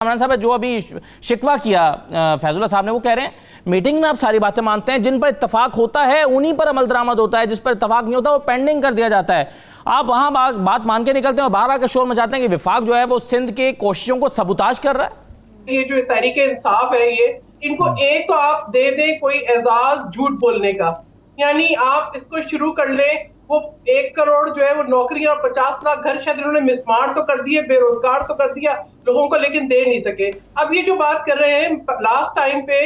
عمران صاحب جو ابھی شکوہ کیا فیض اللہ صاحب نے، وہ کہہ رہے ہیں میٹنگ میں آپ ساری باتیں مانتے ہیں، جن پر اتفاق ہوتا ہے انہی پر عمل درآمد ہوتا ہے، جس پر اتفاق نہیں ہوتا وہ پینڈنگ کر دیا جاتا ہے۔ آپ وہاں بات مان کے نکلتے ہیں اور باہر آ کے شور مچاتے ہیں کہ وفاق جو ہے وہ سندھ کے کوششوں کو سبوتاج کر رہا ہے۔ یہ جو تحریک انصاف ہے، یہ ان کو ایک تو آپ دے دیں کوئی اعزاز جھوٹ بولنے کا، یعنی آپ اس کو شروع کر لیں۔ وہ 1 کروڑ جو ہے وہ نوکریاں اور 50 لاکھ گھر شاید انہوں نے مسمار تو کر دیے، بے روزگار تو کر دیا لوگوں کو، لیکن دے نہیں سکے۔ اب یہ جو بات کر رہے ہیں لاسٹ ٹائم پہ،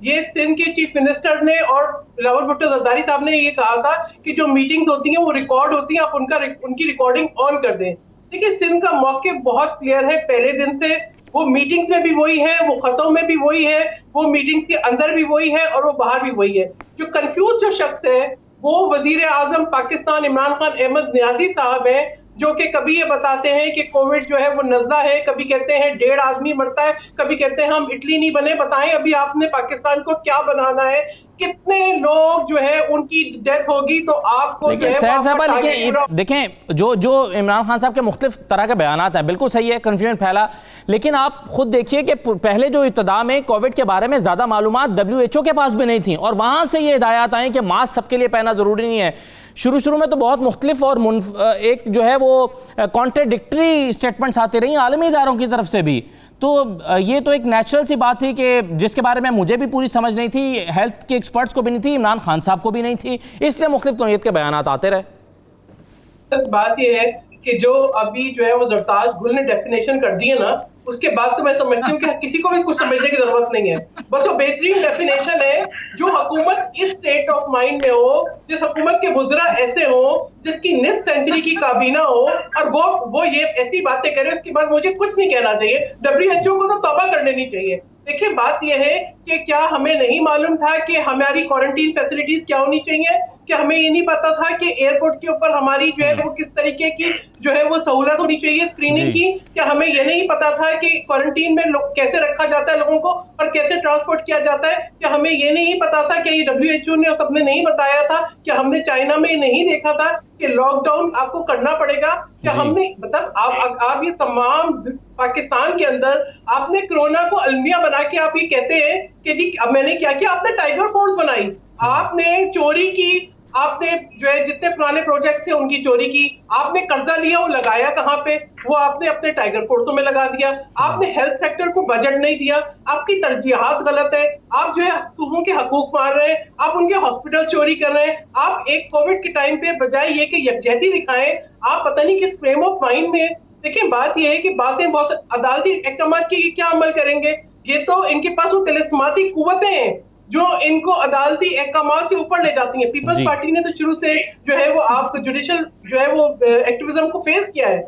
یہ سندھ کے چیف منسٹر نے اور بلاول بھٹو زرداری صاحب نے یہ کہا تھا کہ جو میٹنگز ہوتی ہیں وہ ریکارڈ ہوتی ہیں، آپ ان کی ریکارڈنگ آن کر دیں۔ دیکھیں سندھ کا موقف بہت کلیئر ہے پہلے دن سے، وہ میٹنگز میں بھی وہی ہے، وہ خطوں میں بھی وہی ہے، وہ میٹنگز کے اندر بھی وہی ہے اور وہ باہر بھی وہی ہے۔ جو کنفیوز جو شخص ہے وہ وزیر اعظم پاکستان عمران خان احمد نیازی صاحب ہیں، جو کہ کبھی یہ بتاتے ہیں کہ کووڈ جو ہے وہ نزلہ ہے، کبھی کہتے ہیں 1.5 آدمی مرتا ہے، کبھی کہتے ہیں ہم اٹلی نہیں بنے۔ بتائیں ابھی آپ نے پاکستان کو کیا بنانا ہے؟ کتنے لوگ جو ہے ان کی ڈیتھ ہوگی تو آپ کو جو ہے سہیل صاحبہ، لیکن دیکھیں جو عمران خان صاحب کے مختلف طرح کے بیانات ہیں، بالکل صحیح ہے، کنفیوژن پھیلا، لیکن آپ خود دیکھیے کہ پہلے جو ابتدا میں کووڈ کے بارے میں زیادہ معلومات WHO کے پاس بھی نہیں تھیں، اور وہاں سے یہ ہدایات آئیں کہ ماسک سب کے لیے پہننا ضروری نہیں ہے۔ شروع میں تو بہت مختلف اور ایک جو ہے وہ کانٹرڈکٹری سٹیٹمنٹس آتے رہی عالمی اداروں کی طرف سے بھی، تو یہ تو ایک نیچرل سی بات تھی کہ جس کے بارے میں مجھے بھی پوری سمجھ نہیں تھی، ہیلتھ کے ایکسپرٹس کو بھی نہیں تھی، عمران خان صاحب کو بھی نہیں تھی، اس سے مختلف نوعیت کے بیانات آتے رہے۔ بات یہ ہے کہ جو ابھی جو ہے وہ زرتاج گل نے ڈیفینیشن کر دی ہے نا، اس کے بعد تو میں سمجھتی ہوں کہ کسی کو بھی کچھ سمجھنے کی ضرورت نہیں ہے، بس وہ بہترین ڈیفینیشن ہے۔ جو حکومت اس سٹیٹ آف مائنڈ میں ہو، جس حکومت کے وزراء ایسے ہوں، جس کی نصف سینچری کی کابینہ ہو، اور وہ یہ ایسی باتیں کرے، اس کے بعد مجھے کچھ نہیں کہنا چاہیے۔ WHO کو تو توبہ کر لینی چاہیے۔ دیکھیں بات یہ ہے کہ کیا ہمیں نہیں معلوم تھا کہ ہماری کوارنٹین فیسلٹیز کیا ہونی چاہیے؟ کہ ہمیں یہ نہیں پتا تھا کہ ایئرپورٹ کے اوپر ہماری جو ہے وہ کس طریقے کی جو ہے وہ سہولت ہونی چاہیے اسکریننگ کی؟ کیا ہمیں یہ نہیں پتا تھا کہ کوارنٹین میں کیسے رکھا جاتا ہے لوگوں کو اور کیسے ٹرانسپورٹ کیا جاتا ہے؟ کیا ہمیں یہ نہیں پتا تھا کہ یہ WHO نے سب نے نہیں بتایا تھا؟ کیا ہم نے چائنا میں یہ نہیں دیکھا تھا کہ لاک ڈاؤن آپ کو کرنا پڑے گا؟ کیا ہم نے مطلب آپ یہ تمام پاکستان کے اندر آپ نے کرونا کو المیہ بنا کے آپ یہ کہتے ہیں کہ جی میں نے کیا کیا؟ آپ نے ٹائیگر فورس بنائی، آپ نے چوری کی، آپ نے جو ہے جتنے پرانے پروجیکٹ تھے ان کی چوری کی، آپ نے قرضہ لیا وہ لگایا کہاں پہ؟ وہ آپ نے اپنے ٹائیگر فورسوں میں لگا دیا۔ آپ نے ہیلتھ سیکٹر کو بجٹ نہیں دیا، آپ کی ترجیحات غلط ہے، آپ جو ہے صوبوں کے حقوق مار رہے ہیں، آپ ان کے ہاسپٹل چوری کر رہے ہیں۔ آپ ایک کووڈ کے ٹائم پہ بجائے یہ کہ یکجہتی دکھائیں، آپ پتہ نہیں کس فریم آف مائنڈ میں۔ دیکھیں بات یہ ہے کہ باتیں بہت عدالتی احکامات کی کیا عمل کریں گے؟ یہ تو ان کے پاس وہ طلسماتی قوتیں ہیں جو ان کو عدالتی احکامات سے اوپر لے جاتی ہیں۔ پیپلز پارٹی نے تو شروع سے جو ہے وہ آپ جوڈیشل جو ہے وہ ایکٹیویزم کو فیس کیا ہے،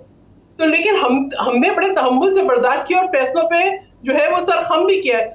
تو لیکن ہم نے بڑے تحمل سے برداشت کیا اور فیصلوں پہ جو ہے وہ سر خم بھی کیا ہے۔